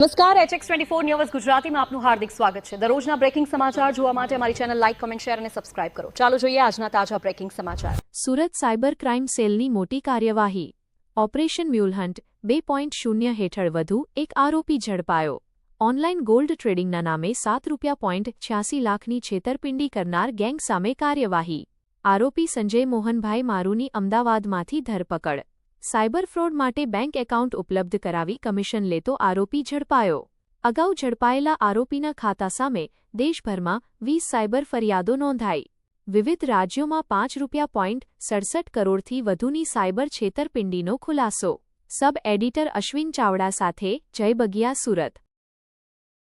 નમસ્કાર HX24 news ગુજરાતીમાં આપનું હાર્દિક સ્વાગત છે। દરરોજના બ્રેકિંગ સમાચાર જોવા માટે અમારી ચેનલ લાઇક, કમેન્ટ, શેર અને સબસ્ક્રાઇબ કરો। ચાલો જોઈએ આજના તાજા બ્રેકિંગ સમાચાર। સુરત સાયબર ક્રાઇમ સેલની મોટી કાર્યવાહી। ઓપરેશન મ્યુલહન્ટ 2.0 હેઠળ વધુ એક આરોપી ઝડપાયો। ઓનલાઇન ગોલ્ડ ટ્રેડિંગના નામે ₹7.86 લાખની છેતરપિંડી કરનાર ગેંગ સામે કાર્યવાહી। આરોપી સંજય મોહનભાઈ મારુની અમદાવાદમાંથી ધરપકડ। સાયબર ફ્રોડ માટે બેંક એકાઉન્ટ ઉપલબ્ધ કરાવી કમિશન લેતો આરોપી ઝડપાયો। અગાઉ ઝડપાયેલા આરોપીના ખાતા સામે દેશભરમાં 20 સાયબર ફરિયાદો નોંધાઈ। વિવિધ રાજ્યોમાં ₹5.67 કરોડથી વધુની સાયબર છેતરપિંડીનો ખુલાસો। સબ એડિટર અશ્વિન ચાવડા સાથે જય બગિયા, સુરત।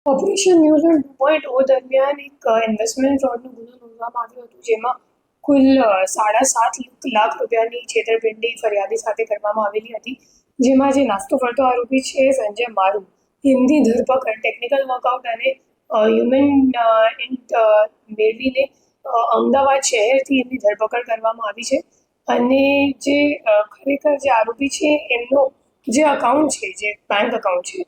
ઓપરેશન મ્યુલહન્ટ 2.0 દરમિયાન એક ઇન્વેસ્ટમેન્ટ ફ્રોડનો ગુનો નોંધવામાં આવ્યો હતો, જેમાં કુલ 7.5 લાખ રૂપિયાની છેતરપિંડી ફરિયાદી સાથે કરવામાં આવેલી હતી, જેમાં જે નાસ્તો ફરતો આરોપી છે સંજય મારુ, એમની ધરપકડ ટેકનિકલ વર્કઆઉટ અને હ્યુમન ઇન્ટ મેળવીને અમદાવાદ શહેરથી એમની ધરપકડ કરવામાં આવી છે। અને જે ખરેખર જે આરોપી છે એમનો જે અકાઉન્ટ છે, જે બેંક અકાઉન્ટ છે,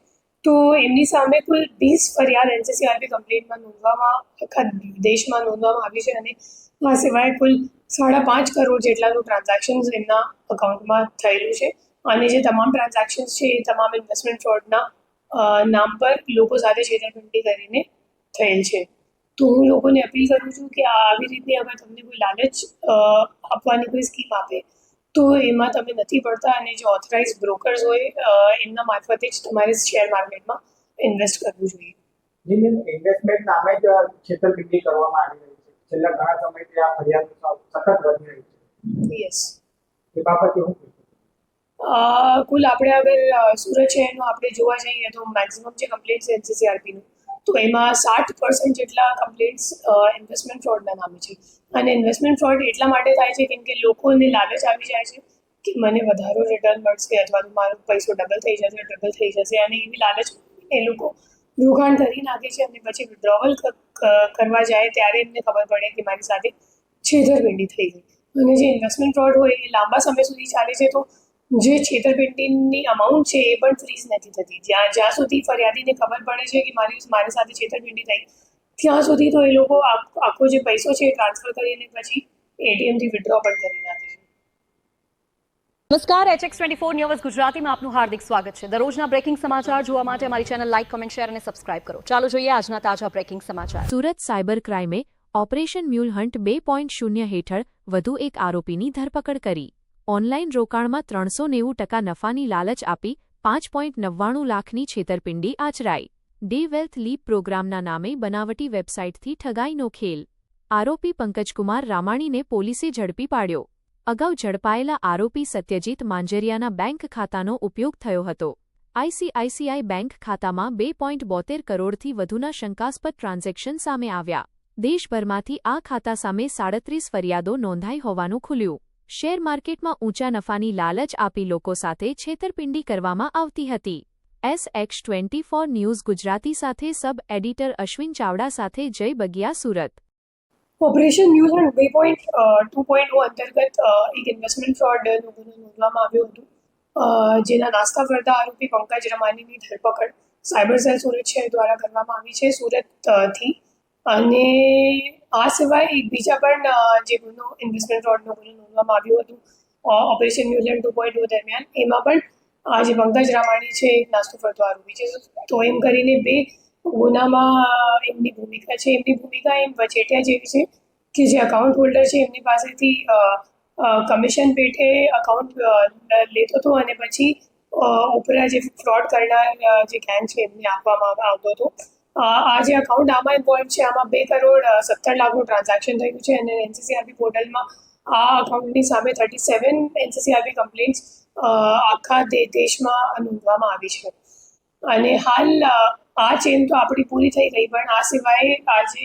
તો એમની સામે કુલ 20 ફરિયાદ NCCRB કમ્પ્લેન્ટમાં નોંધવામાં આખા દેશમાં નોંધવામાં આવી છે। અને આ સિવાય કુલ 5.5 કરોડ જેટલાનું ટ્રાન્ઝેક્શન્સ એમના અકાઉન્ટમાં થયેલું છે। અને જે તમામ ટ્રાન્ઝેક્શન્સ છે એ તમામ ઇન્વેસ્ટમેન્ટ ફ્રોડના નામ પર લોકો સાથે છેતરપિંડી કરીને થયેલ છે। તો હું લોકોને અપીલ કરું છું કે આવી રીતની અગર તમને કોઈ લાલચ આપવાની કોઈ સ્કીમ આપે તો એમાં તમે નથી પડતા, અને જે ઓથોરાઇઝ બ્રોકર્સ હોય એમના મારફતે જ તમારે શેર માર્કેટમાં ઇન્વેસ્ટ કરવું જોઈએ। ઇન્વેસ્ટમેન્ટ નામે જ છેતરપિંડી કરવામાં આવી રહી છે। છેલ્લા ઘણા સમયથી આ ફરિયાદ સતત વધી રહી છે। યસ, એ બાબતે હું કુલ આપણે અગર સુરત શહેરનું આપણે જોવા જઈએ તો મેક્સિમમ જે કમ્પ્લેન્ટ્સ છે NCCRBનું, તો એમાં 60% જેટલા કમ્પ્લેન્ટ્સ ઇન્વેસ્ટમેન્ટ ફ્રોડના નામે છે। અને ઇન્વેસ્ટમેન્ટ ફ્રોડ એટલા માટે થાય છે કેમ કે લોકોને લાલચ આવી જાય છે કે મને વધારે રિટર્ન મળશે અથવા તો મારો પૈસો ડબલ થઈ જશે, ટ્રિપલ થઈ જશે, અને એવી લાલચ એ લોકો રોકાણ કરી નાખે છે। અને પછી વિડ્રોવલ કરવા જાય ત્યારે એમને ખબર પડે કે મારી સાથે છેતરપિંડી થઈ ગઈ। અને જે ઇન્વેસ્ટમેન્ટ ફ્રોડ હોય એ લાંબા સમય સુધી ચાલે છે, તો જે છેતરપિંડીની અમાઉન્ટ છે એ પણ ફ્રીઝ નથી થતી। જ્યાં સુધી ફરિયાદીને ખબર પડે છે કે મારી સાથે છેતરપિંડી થઈ, ત્યાં સુધી તો એ લોકો આખો જે પૈસો છે એ ટ્રાન્સફર કરીને પછી ATMથી વિડ્રો પણ કરી નાખે છે। નમસ્કાર, HX24 ન્યૂઝ ગુજરાતીમાં આપનું હાર્દિક સ્વાગત છે। દરરોજના બ્રેકિંગ સમાચાર જોવા માટે અમારી ચેનલ લાઇક, કમેન્ટ, શેર અને સબસ્ક્રાઇબ કરો। ચાલો જોઈએ આજના તાજા બ્રેકિંગ સમાચાર। સુરત સાયબર ક્રાઇમે ઓપરેશન મ્યુલહન્ટ 2.0 હેઠળ વધુ એક આરોપીની ધરપકડ કરી। ઓનલાઇન રોકાણમાં 390% નફાની લાલચ આપી 5.99 લાખની છેતરપિંડી આચરાઈ। ડે વેલ્થ લીપ પ્રોગ્રામના નામે બનાવટી વેબસાઇટથી ઠગાઈનો ખેલ। આરોપી પંકજકુમાર રામાણીને પોલીસે ઝડપી પાડ્યો। અગાઉ ઝડપાયેલા આરોપી સત્યજીત માંજરિયાના બેંક ખાતાનો ઉપયોગ થયો હતો। ICICI બેંક ખાતામાં 2.72 કરોડથી વધુના શંકાસ્પદ ટ્રાન્ઝેક્શન સામે આવ્યા। દેશભરમાંથી આ ખાતા સામે 37 ફરિયાદો નોંધાઈ હોવાનું ખુલ્યું। શેર માર્કેટમાં ઊંચા નફાની લાલચ આપી લોકો સાથે છેતરપિંડી કરવામાં આવતી હતી। SX24 ન્યૂઝ ગુજરાતી સાથે સબ એડિટર અશ્વિન ચાવડા સાથે જય બગિયા, સુરત। ઓપરેશન મ્યુલહન્ટ 2.0 અંતર્ગત એક ઇન્વેસ્ટમેન્ટ ફ્રોડનો ગુનો નોંધવામાં આવ્યો હતો, જેના નાસ્તા ફરતા આરોપી પંકજ રમાનીની ધરપકડ સાયબર સેલ સુરત શહેર દ્વારા કરવામાં આવી છે, સુરતથી। અને આ સિવાય એક બીજા પણ જે ગુનો ઇન્વેસ્ટમેન્ટ ફ્રોડનો ગુનો નોંધવામાં આવ્યો હતો ઓપરેશન મ્યુલહન્ટ 2.0 દરમિયાન, એમાં પણ આ જે પંકજ રામાણી છે એક નાસ્તો ફરતો આરોપી છે। તો એમ કરીને બે ગુનામાં એમની ભૂમિકા છે। એમની ભૂમિકા એમ વચેટિયા જેવી છે કે જે અકાઉન્ટ હોલ્ડર છે એમની પાસેથી કમિશન પેટે અકાઉન્ટ લેતો હતો, અને પછી ઉપરા જે ફ્રોડ કરનાર જે ગેંગ છે એમને આપવામાં આવતો હતો। આ જે અકાઉન્ટ આમાં ઇન્વોલ્વ છે, આમાં 2.17 લાખનું ટ્રાન્ઝેક્શન થયું છે। અને NCCRB પોર્ટલમાં આ અકાઉન્ટની સામે 37 NCCRB કમ્પ્લેન્ટ્સ આખા દેશમાં નોંધવામાં આવી છે। અને હાલ આ ચેન તો આપણી પૂરી થઈ ગઈ, પણ આ સિવાય આ જે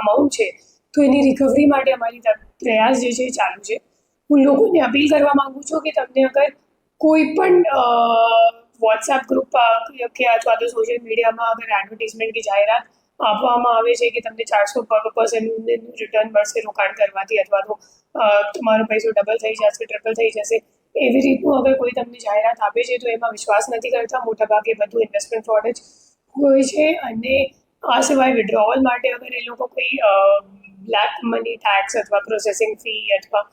અમાઉન્ટ છે તો એની રિકવરી માટે અમારી પ્રયાસ જે છે એ ચાલુ છે। હું લોકોને અપીલ કરવા માગું છું કે તમને અગર કોઈ પણ વોટ્સએપ ગ્રુપ કે અથવા તો સોશિયલ મીડિયામાં અગર એડવર્ટિઝમેન્ટ કે જાહેરાત આપવામાં આવે છે કે તમને 400% રિટર્ન મળશે રોકાણ કરવાથી, અથવા તો તમારો પૈસો ડબલ થઈ જશે, ટ્રિપલ થઈ જશે, એવી રીતનું અગર કોઈ તમને જાહેરાત આપે છે તો એમાં વિશ્વાસ નથી કરતા। મોટાભાગે બધું ઇન્વેસ્ટમેન્ટ ફ્રોડ જ હોય છે. અને આ સિવાય વિડ્રોવલ માટે અગર એ લોકો કોઈ બ્લેક મની ટેક્સ અથવા પ્રોસેસિંગ ફી અથવા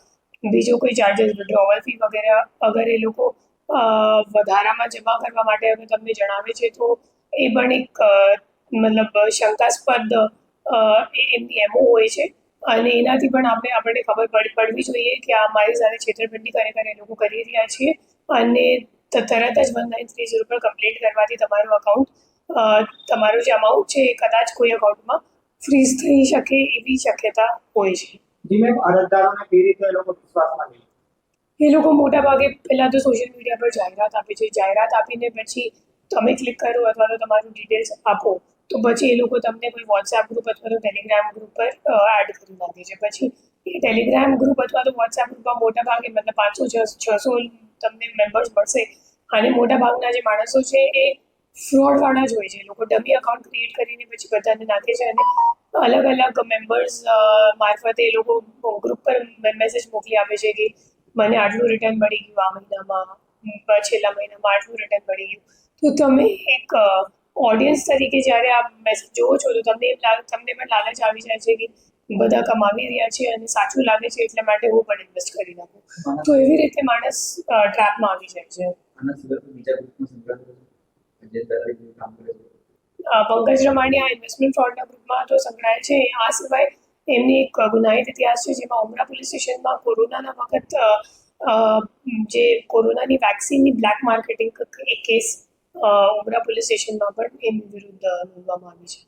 બીજો કોઈ ચાર્जेस વિડ્રોવલ ફી વગેરે અગર એ લોકો વધારામાં જમા કરવા માટે અગર તમને જણાવે છે તો એ પણ એક મતલબ શંકાસ્પદ એમની એમઓ હોય છે. અને એનાથી પણ આપણને ખબર પડવી જોઈએ કે આ મારી સાથે છેતરપિંડી ખરેખર એ લોકો કરી રહ્યા છે. અને તરત જ 1930 પર કમ્પ્લેન્ટ કરવાથી તમારું અકાઉન્ટ તમારું જે અમાઉન્ટ છે એ કદાચ કોઈ અકાઉન્ટમાં ફ્રીઝ થઈ શકે એવી શક્યતા હોય છે. જી મેમ, અરજદારોને કેવી રીતે એ લોકો વિશ્વાસમાં લે? એ લોકો મોટા ભાગે પહેલાં તો સોશિયલ મીડિયા પર જાહેરાત આપે છે. જાહેરાત આપીને પછી તમે ક્લિક કરો અથવા તો તમારું ડિટેલ્સ આપો તો પછી એ લોકો તમને કોઈ વોટ્સએપ ગ્રુપ અથવા તો ટેલિગ્રામ ગ્રુપ પર એડ કરી નાખે છે. પછી એ ટેલિગ્રામ ગ્રુપ અથવા તો વોટ્સએપ ગ્રુપમાં મોટા ભાગે મતલબ 500-600 તમને મેમ્બર્સ મળશે. અને મોટા ભાગના જે માણસો છે એ ફ્રોડવાળા જ હોય છે. એ લોકો ડમી અકાઉન્ટ ક્રિએટ કરીને પછી બધાને નાખે છે અને અલગ અલગ મેમ્બર્સ મારફતે એ લોકો ગ્રુપ પર મેસેજ મોકલી આપે છે કે મને આટલું રિટર્ન મળી ગયું આ મહિનામાં, છેલ્લા મહિનામાં આટલું રિટર્ન મળી ગયું. તો તમે એક ઓડિયન્સ તરીકે જ્યારે આ મેસેજ જોવો છો તો તમને પણ લાલચ આવી જાય છે કે બધા કમાવી રહ્યા છે અને સાચું લાગે છે એટલા માટે હું પણ ઇન્વેસ્ટ કરી નાખું. તો એવી રીતે માણસ ટ્રેપમાં આવી જાય છે. પંકજ રમાણી આ ઇન્વેસ્ટમેન્ટ ફ્રોડના ગ્રુપમાં તો સંકળાયેલ છે. આ સિવાય એમની એક ગુનાહિત ઇતિહાસ છે જેમાં ઉમરા પોલીસ સ્ટેશનમાં કોરોનાના વખત જે કોરોનાની વેક્સિનની બ્લેક માર્કેટિંગ એક કેસ ઉમરા પોલીસ સ્ટેશનમાં પણ એમની વિરુદ્ધ નોંધવામાં આવી છે.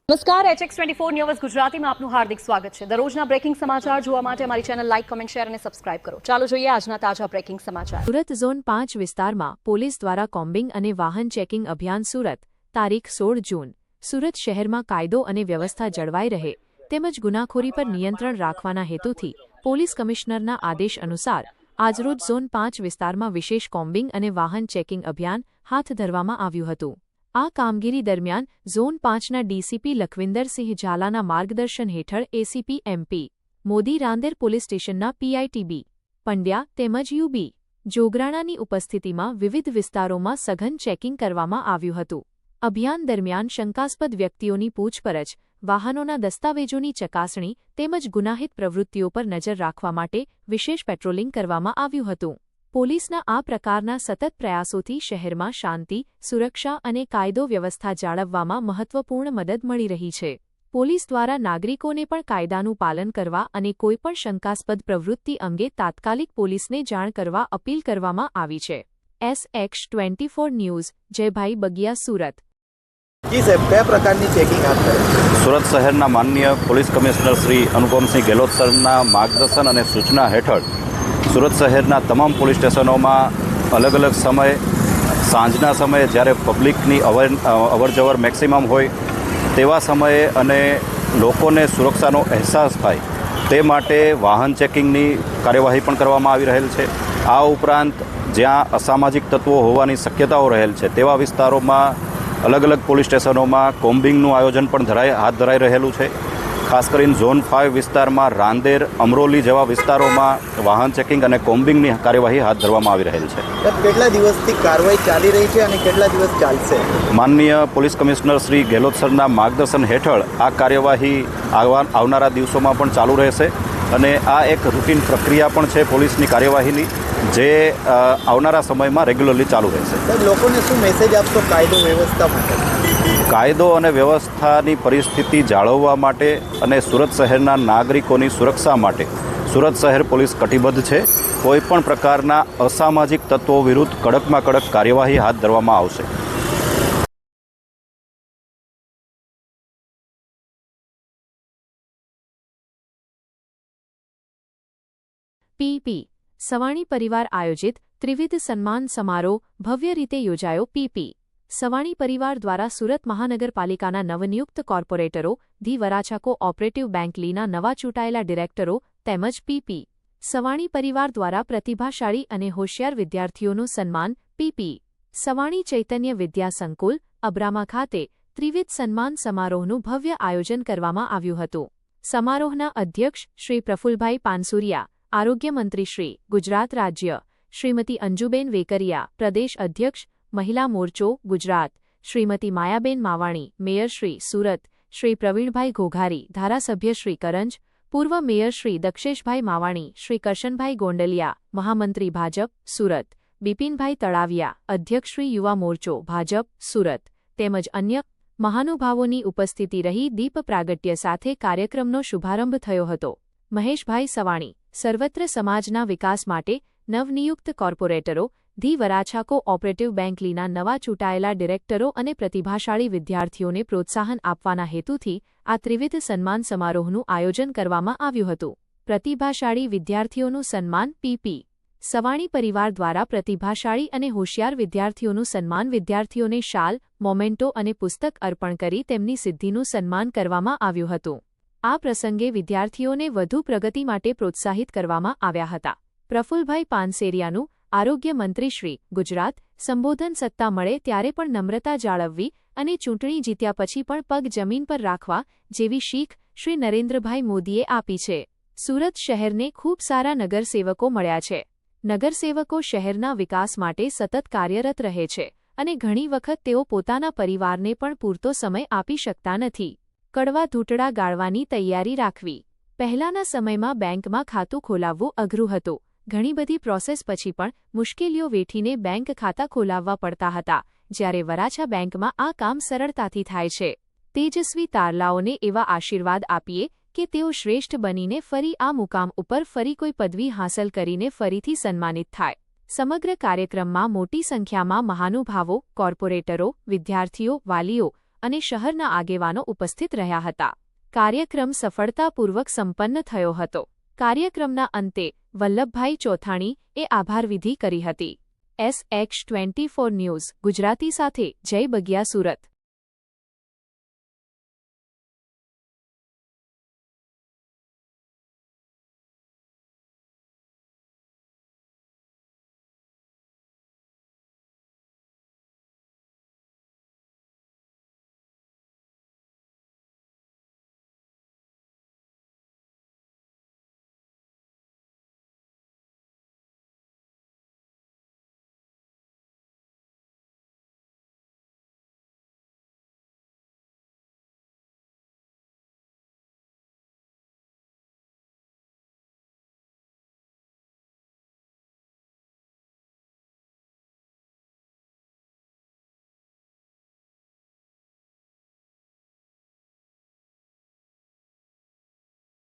નમસ્કાર, HX24 ન્યૂઝ ગુજરાતીમાં આપનું હાર્દિક સ્વાગત છે. દરરોજના બ્રેકિંગ સમાચાર જોવા માટે અમારી ચેનલ લાઇક, કમેન્ટ, શેર અને સબસ્ક્રાઇબ કરો. ચાલો જોઈએ આજના તાજા બ્રેકિંગ સમાચાર. સુરત ઝોન 5 વિસ્તારમાં પોલીસ દ્વારા કોમ્બિંગ અને વાહન ચેકિંગ અભિયાન. સુરત, તારીખ 16 જૂન. સુરત શહેરમાં કાયદો અને વ્યવસ્થા જળવાઈ રહે તેમજ ગુનાખોરી પર નિયંત્રણ રાખવાના હેતુથી પોલીસ કમિશનરના આદેશ અનુસાર આજરોજ ઝોન 5 વિસ્તારમાં વિશેષ કોમ્બિંગ અને વાહન ચેકિંગ અભિયાન હાથ ધરવામાં આવ્યું હતું. આ કામગીરી દરમિયાન ઝોન 5ના ડીસીપી લખવિંદરસિંહ ઝાલાના માર્ગદર્શન હેઠળ ACP MP Modi Rander police સ્ટેશનના PITB પંડ્યા તેમજ UB જોગરાણાની ઉપસ્થિતિમાં વિવિધ વિસ્તારોમાં સઘન ચેકિંગ કરવામાં આવ્યું હતું. અભિયાન દરમિયાન શંકાસ્પદ વ્યક્તિઓની પૂછપરછ, વાહનોના દસ્તાવેજોની ચકાસણી તેમજ ગુનાહિત પ્રવૃત્તિઓ પર નજર રાખવા માટે વિશેષ પેટ્રોલિંગ કરવામાં આવ્યું હતું. પોલીસના આ પ્રકારના સતત પ્રયાસોથી શહેરમાં શાંતિ, સુરક્ષા અને કાયદો વ્યવસ્થા જાળવવામાં મહત્વપૂર્ણ મદદ મળી રહી છે. પોલીસ દ્વારા નાગરિકોને પણ કાયદાનું પાલન કરવા અને કોઈપણ શંકાસ્પદ પ્રવૃત્તિ અંગે તાત્કાલિક પોલીસને જાણ કરવા અપીલ કરવામાં આવી છે. SX24 news, Jaybhai Bagiya, Surat. જી સાહેબ, કયા પ્રકારની ચેકિંગ હાથ ધરે? સુરત શહેરના માનનીય પોલીસ કમિશનર શ્રી અનુપમસિંહ ગેહલોત સરના માર્ગદર્શન અને સૂચના હેઠળ સુરત શહેરના તમામ પોલીસ સ્ટેશનોમાં અલગ અલગ સમયે, સાંજના સમયે જ્યારે પબ્લિકની અવરજવર મેક્સિમમ હોય તેવા સમયે અને લોકોને સુરક્ષાનો અહેસાસ થાય તે માટે વાહન ચેકિંગની કાર્યવાહી પણ કરવામાં આવી રહેલ છે. આ ઉપરાંત જ્યાં અસામાજિક તત્વો હોવાની શક્યતાઓ રહેલ છે તેવા વિસ્તારોમાં અલગ અલગ પોલીસ સ્ટેશનોમાં કોમ્બિંગનું આયોજન પણ હાથ ધરાઈ રહેલું છે. ખાસ કરીને ઝોન 5 વિસ્તારમાં રાંદેર, અમરોલી જેવા વિસ્તારોમાં વાહન ચેકિંગ અને કોમ્બિંગની કાર્યવાહી હાથ ધરવામાં આવી રહેલ છે. કેટલા દિવસથી કાર્યવાહી ચાલી રહી છે અને કેટલા દિવસ ચાલશે? માનનીય પોલીસ કમિશનર શ્રી ગેહલોત સરના માર્ગદર્શન હેઠળ આ કાર્યવાહી આવનારા દિવસોમાં પણ ચાલુ રહેશે અને આ એક રૂટીન પ્રક્રિયા પણ છે પોલીસની કાર્યવાહીની, જે આવનારા સમયમાં રેગ્યુલરલી ચાલુ રહેશે. લોકોને શું મેસેજ આપશો કાયદો વ્યવસ્થા માટે? કાયદો અને વ્યવસ્થાની પરિસ્થિતિ જાળવવા માટે અને સુરત શહેરના નાગરિકોની સુરક્ષા માટે સુરત શહેર પોલીસ કટિબદ્ધ છે. કોઈપણ પ્રકારના અસામાજિક તત્વો વિરુદ્ધ કડકમાં કડક કાર્યવાહી હાથ ધરવામાં આવશે. PP સવાણી પરિવાર આયોજિત ત્રિવિધ સન્માન સમારોહ ભવ્ય રીતે યોજાયો. PP સવાણી પરિવાર દ્વારા સુરત મહાનગરપાલિકાના નવનિયુક્ત કોર્પોરેટરો, ધી વરાછા કો-ઓપરેટિવ બેંક લીના નવા ચૂંટાયેલા ડિરેક્ટરો તેમજ PP સવાણી પરિવાર દ્વારા પ્રતિભાશાળી અને હોશિયાર વિદ્યાર્થીઓનું સન્માન. PP સવાણી ચૈતન્ય વિદ્યા સંકુલ, અબ્રામા ખાતે ત્રિવિધ સન્માન સમારોહનું ભવ્ય આયોજન કરવામાં આવ્યું હતું. સમારોહના અધ્યક્ષ શ્રી પ્રફુલભાઈ પાનસુરિયા, આરોગ્ય મંત્રી શ્રી, ગુજરાત રાજ્ય, શ્રીમતી અંજુબેન વેકરિયા, પ્રદેશ અધ્યક્ષ, મહિલા મોરચો, ગુજરાત, શ્રીમતી માયાબેન માવાણી, મેયર શ્રી સુરત, શ્રી પ્રવીણભાઈ ઘોઘારી, ધારાસભ્ય શ્રી કરંજ, પૂર્વ મેયર શ્રી દક્ષેશભાઈ માવાણી, શ્રી કરશનભાઈ ગોંડલિયા, મહામંત્રી ભાજપ સુરત, બિપિનભાઈ તળાવિયા, અધ્યક્ષ શ્રી યુવા મોરચો ભાજપ સુરત તેમજ અન્ય મહાનુભાવોની ઉપસ્થિતિ રહી દીપ પ્રાગટ્ય સાથે કાર્યક્રમનો શુભારંભ થયો હતો. મહેશભાઈ સવાણી, સર્વત્ર સમાજના વિકાસ માટે નવનિયુક્ત કોર્પોરેટરો, ધી વરાછા કો-ઓપરેટિવ બેંક લીના નવા ચૂંટાયેલા ડિરેક્ટરો અને પ્રતિભાશાળી વિદ્યાર્થીઓને પ્રોત્સાહન આપવાના હેતુથી આ ત્રિવિધ સન્માન સમારોહનું આયોજન કરવામાં આવ્યું હતું. પ્રતિભાશાળી વિદ્યાર્થીઓનું સન્માન પીપી સવાણી પરિવાર દ્વારા પ્રતિભાશાળી અને હોશિયાર વિદ્યાર્થીઓનું સન્માન વિદ્યાર્થીઓને શાલ, મોમેન્ટો અને પુસ્તક અર્પણ કરી તેમની સિદ્ધિનું સન્માન કરવામાં આવ્યું હતું. આ પ્રસંગે વિદ્યાર્થીઓને વધુ પ્રગતિ માટે પ્રોત્સાહિત કરવામાં આવ્યા હતા. પ્રફુલભાઈ પાનસેરિયાનું આરોગ્ય મંત્રી શ્રી ગુજરાત સંબોધન સત્તા મળે ત્યારે પણ નમ્રતા જાળવવી અને ચૂંટણી જીત્યા પછી પણ પગ જમીન પર રાખવા જેવી શીખ શ્રી નરેન્દ્રભાઈ મોદીએ આપી છે. સુરત શહેરને ખૂબ સારા નગરસેવકો મળ્યા છે. નગરસેવકો શહેરના વિકાસ માટે સતત કાર્યરત રહે છે અને ઘણી વખત તેઓ પોતાના પરિવારને પણ પૂરતો સમય આપી શકતા નથી. કડવા ધૂંટડા ગાળવાની તૈયારી રાખવી. પહેલાના સમયમાં બેંકમાં ખાતું ખોલાવવું અઘરું હતું. ઘણી બધી પ્રોસેસ પછી પણ મુશ્કેલીઓ વેઠીને બેંક ખાતા ખોલાવવા પડતા હતા, જ્યારે વરાછા બેંકમાં આ કામ સરળતાથી થાય છે. તેજસ્વી તારલાઓને એવા આશીર્વાદ આપીએ કે તેઓ શ્રેષ્ઠ બનીને ફરી આ મુકામ ઉપર ફરી કોઈ પદવી હાંસલ કરીને ફરીથી સન્માનિત થાય. સમગ્ર કાર્યક્રમમાં મોટી સંખ્યામાં મહાનુભાવો, કોર્પોરેટરો, વિદ્યાર્થીઓ, વાલીઓ અને શહેરના આગેવાનો ઉપસ્થિત રહ્યા હતા. કાર્યક્રમ સફળતાપૂર્વક સંપન્ન થયો હતો. કાર્યક્રમના અંતે વલ્લભભાઈ ચોથાણી એ આભારવિધિ કરી હતી. SH24 ન્યૂઝ ગુજરાતી સાથે જય બગિયા સુરત.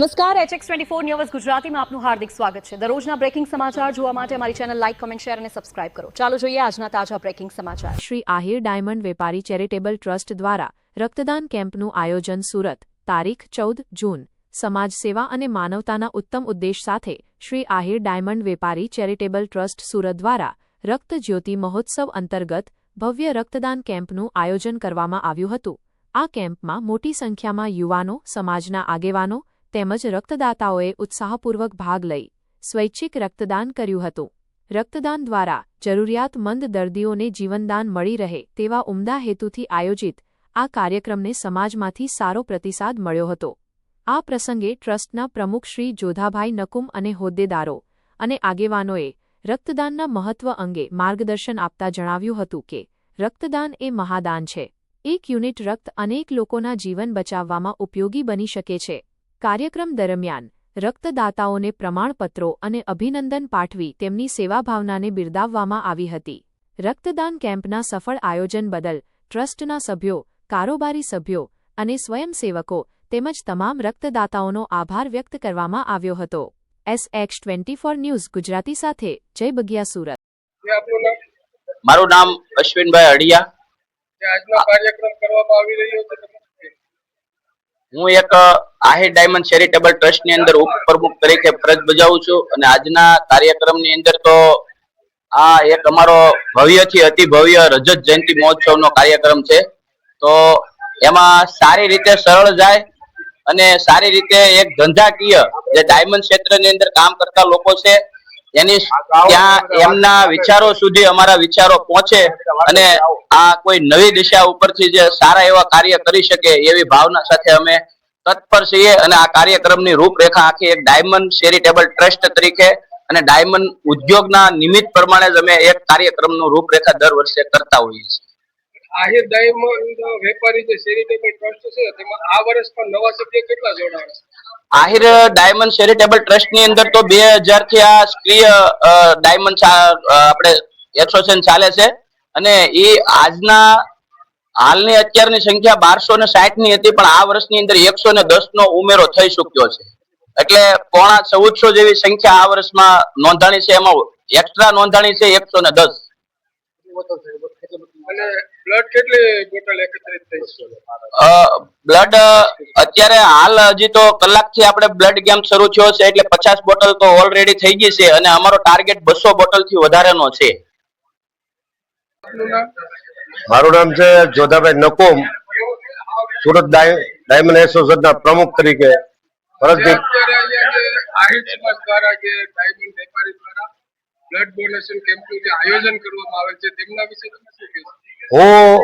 નમસ્કાર, HX24 ન્યૂઝ ગુજરાતીમાં આપનું હાર્દિક સ્વાગત છે. દરરોજના બ્રેકિંગ સમાચાર જોવા માટે અમારી ચેનલ લાઇક, કમેન્ટ, શેર અને સબસ્ક્રાઇબ કરો. ચાલો જોઈએ આજના તાજા બ્રેકિંગ સમાચાર. શ્રી આહિર ડાયમંડ વેપારી ચેરિટેબલ ટ્રસ્ટ દ્વારા રક્તદાન કેમ્પનું આયોજન સુરત, તારીખ 14 જૂન. સમાજ સેવા અને માનવતાના ઉત્તમ ઉદ્દેશ સાથે શ્રી આહિર ડાયમંડ વેપારી ચેરિટેબલ ટ્રસ્ટ સુરત દ્વારા રક્ત જ્યોતિ મહોત્સવ અંતર્ગત ભવ્ય રક્તદાન કેમ્પનું આયોજન કરવામાં આવ્યું હતું. આ કેમ્પમાં મોટી સંખ્યામાં યુવાનો, સમાજના આગેવાનો તેમજ રક્તદાતાઓએ ઉત્સાહપૂર્વક ભાગ લઈ સ્વૈચ્છિક રક્તદાન કર્યું હતું. રક્તદાન દ્વારા જરૂરિયાતમંદ દર્દીઓને જીવનદાન મળી રહે તેવા ઉમદા હેતુથી આયોજિત આ કાર્યક્રમને સમાજમાંથી સારો પ્રતિસાદ મળ્યો હતો. આ પ્રસંગે ટ્રસ્ટના પ્રમુખ શ્રી જોધાભાઈ નકુમ અને હોદ્દેદારો અને આગેવાનોએ રક્તદાનના મહત્વ અંગે માર્ગદર્શન આપતા જણાવ્યું હતું કે રક્તદાન એ મહાદાન છે. એક યુનિટ રક્ત અનેક લોકોના જીવન બચાવવામાં ઉપયોગી બની શકે છે. કાર્યક્રમ દરમિયાન રક્તદાતાઓને પ્રમાણપત્રો અને અભિનંદન પાઠવી તેમની સેવાભાવનાને બિરદાવવામાં આવી હતી. રક્તદાન કેમ્પના સફળ આયોજન બદલ ટ્રસ્ટના સભ્યો, કારોબારી સભ્યો અને સ્વયંસેવકો તેમજ તમામ રક્તદાતાઓનો આભાર વ્યક્ત કરવામાં આવ્યો હતો. SH24 ન્યૂઝ ગુજરાતી સાથે જય બગિયા સુરત. મારું નામ અશ્વિનભાઈ અડિયા. આજનો કાર્યક્રમ કરવામાં આવી રહ્યો છે. હું એક આહિર ડાયમંડ ચેરિટેબલ ટ્રસ્ટ ની અંદર ઉપપ્રમુખ તરીકે ફરજ બજાવું છું અને આજના કાર્યક્રમની અંદર તો આ એક અમારો ભવ્યથી અતિ ભવ્ય રજત જયંતિ મહોત્સવનો કાર્યક્રમ છે. તો એમાં સારી રીતે સરળ જાય અને સારી રીતે એક ધંધાકીય જે ડાયમંડ ક્ષેત્રની અંદર કામ કરતા લોકો છે એની ત્યાં એમના વિચારો સુધી અમારા વિચારો પહોંચે અને આ કોઈ નવી દિશા ઉપરથી જે સારા એવા કાર્ય કરી શકે એવી ભાવના સાથે અમે તત્પર છીએ અને આ કાર્યક્રમની રૂપરેખા આખી એક ડાયમંડ ચેરિટેબલ ટ્રસ્ટ તરીકે અને ડાયમંડ ઉદ્યોગના નિમિત્ત પ્રમાણે જ અમે એક કાર્યક્રમનું રૂપરેખા દર વર્ષે કરતા હોઈએ છીએ. આહિર ડાયમંડ વેપારી જે ચેરિટેબલ ટ્રસ્ટ છે તેમાં આ વર્ષ પણ નવા સભ્ય કેટલા જોડાયા છે? આહિર ડાયમંડ ચેરિટેબલ ટ્રસ્ટ ની અંદર તો 2000 થી આ સ્ક્રિય ડાયમંડ આપણે એસોસિએશન ચાલે છે અને એ આજના હાલની અત્યારની સંખ્યા 1260 ની હતી, પણ આ વર્ષની અંદર 110 નો ઉમેરો થઈ ચુક્યો છે. એટલે 1400 જેવી સંખ્યા આ વર્ષમાં નોંધાણી છે. એમાં એક્સ્ટ્રા નોંધાણી છે 110. અને બ્લડ કેટલી બોટલ એકત્રિત થઈ છે? બ્લડ અત્યારે હાલ હજી તો કલાકથી આપણે બ્લડ કેમ્પ શરૂ થયો છે એટલે 50 બોટલ તો ઓલરેડી થઈ ગઈ છે અને અમારો ટાર્ગેટ 200 બોટલ થી વધારેનો છે. આપનું નામ? મારું નામ છે જોધાભાઈ નકુમ, સુરત ડાયમંડ એસોસિએશનના પ્રમુખ તરીકે ફરજ. અત્યારે અહીંયા જે આહિર સમાજ દ્વારા જે ડાયમંડ વેપારી દ્વારા બ્લડ ડોનેશન કેમ્પનું જે આયોજન કરવામાં આવે છે તેમના વિશે તમે શું કહેશો? હું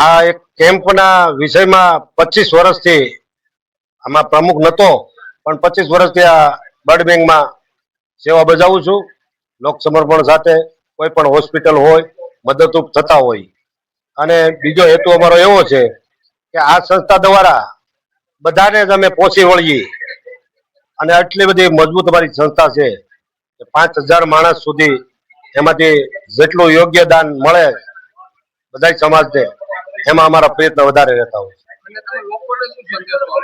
આ એક કેમ્પના વિષયમાં 25 વર્ષથી આમાં પ્રમુખ નહોતો, પણ 25 વર્ષથી આ બ્લડ બેંકમાં સેવા બજાવું છું. લોક સમર્પણ સાથે કોઈ પણ હોસ્પિટલ હોય મદદરૂપ થતા હોય. અને બીજો હેતુ અમારો એવો છે કે આ સંસ્થા દ્વારા બધાને જ અમે પહોંચી વળીએ અને આટલી બધી મજબૂત અમારી સંસ્થા છે કે 5000 માણસ સુધી એમાંથી જેટલું યોગ્ય દાન મળે બધા સમાજને, એમાં અમારા પ્રયત્ન વધારે રહેતા હોય. અને તમે લોકોને શું સંદેશો આપો?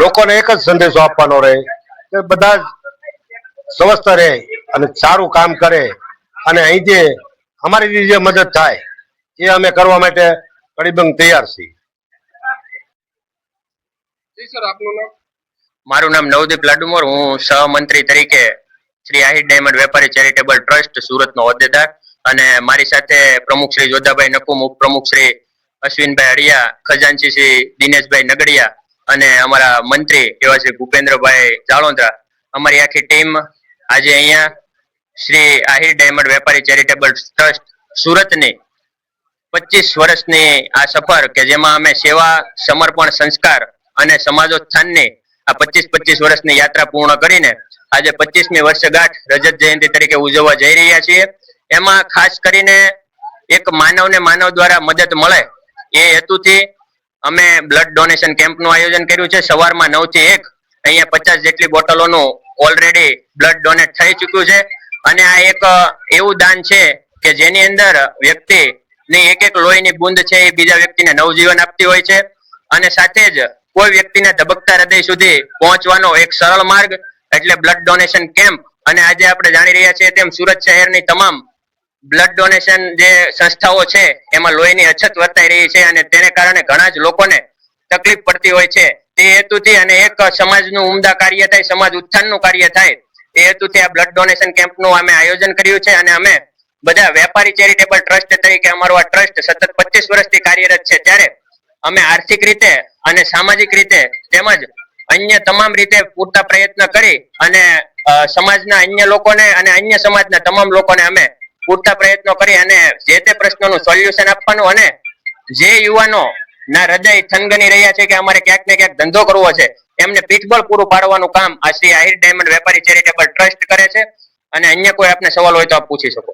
લોકોને એક જ સંદેશો આપવાનો રહે કે બધા જ સ્વસ્થ રહે અને સારું કામ કરે અને અહીંથી અમારી જે મદદ થાય એ અમે કરવા માટે કડીબંગ તૈયાર છીએ. જી સર, આપનું નામ? મારું નામ નવદીપ લાડુમોર. હું સહમંત્રી તરીકે શ્રી આહિર ડાયમંડ વેપારી ચેરિટેબલ ટ્રસ્ટ સુરતનો હોદ્દેદાર, અને મારી સાથે પ્રમુખ શ્રી જોધાભાઈ નકુમ, ઉપપ્રમુખ શ્રી અશ્વિનભાઈ અડિયા, ખજાનચી શ્રી દિનેશભાઈ નગડિયા અને અમારા મંત્રી એવા શ્રી ભૂપેન્દ્રભાઈ જાળોંધરા, અમારી આખી ટીમ આજે અહીંયા શ્રી આહિર ડાયમંડ વેપારી ચેરિટેબલ ટ્રસ્ટ સુરતની 25 વર્ષની આ સફર કે જેમાં અમે સેવા, સમર્પણ, સંસ્કાર અને સમાજોત્થાનની આ 25 વર્ષની યાત્રા પૂર્ણ કરીને આજે 25મી વર્ષગાંઠ રજત જયંતિ તરીકે ઉજવવા જઈ રહ્યા છીએ. એમાં ખાસ કરીને એક માનવને માનવ દ્વારા મદદ મળે એ હેતુથી અમે બ્લડ ડોનેશન કેમ્પનું આયોજન કર્યું છે. સવારમાં 9 થી 1 અહીંયા 50 જેટલી બોટલોનું ઓલરેડી બ્લડ ડોનેટ થઈ ચૂક્યું છે. અને આ એક એવું દાન છે કે જેની અંદર વ્યક્તિની એક લોહીની બૂંદ છે એ બીજા વ્યક્તિને નવજીવન આપતી હોય છે, અને સાથે જ કોઈ વ્યક્તિને ધબકતા હૃદય સુધી પહોંચવાનો એક સરળ માર્ગ એટલે બ્લડ ડોનેશન કેમ્પ. અને આજે આપણે જાણી રહ્યા છીએ તેમ સુરત શહેરની તમામ બ્લડ ડોનેશન જે સંસ્થાઓ છે એમાં લોહીની અછત વર્તાઈ રહી છે અને તેને કારણે ઘણા જ લોકોને તકલીફ પડતી હોય છે. તે હેતુથી અને એક સમાજનું ઉમદા કાર્ય થાય, સમાજ ઉત્થાનનું કાર્ય થાય એ હેતુથી આ બ્લડ ડોનેશન કેમ્પનું અમે આયોજન કર્યું છે. અને અમે બધા વેપારી ચેરિટેબલ ટ્રસ્ટ તરીકે અમારો આ ટ્રસ્ટ સતત 25 વર્ષથી કાર્યરત છે, ત્યારે અમે આર્થિક રીતે અને સામાજિક રીતે તેમજ અન્ય તમામ રીતે પૂરતા પ્રયત્ન કરી અને સમાજના અન્ય લોકોને અને અન્ય સમાજના તમામ લોકોને અમે પૂરતા પ્રયત્નો કરી અને જે તે પ્રશ્નોનું સોલ્યુશન આપવાનું અને જે યુવાનો ના હૃદય થનગની રહ્યા છે કે અમારે ક્યાંક ને ક્યાંક ધંધો કરવો છે એમને પીઠબળ પૂરું પાડવાનું કામ આ શ્રી આહિર ડાયમંડ વેપારી ચેરિટેબલ ટ્રસ્ટ કરે છે. અને અન્ય કોઈ આપને સવાલ હોય તો આપ પૂછી શકો.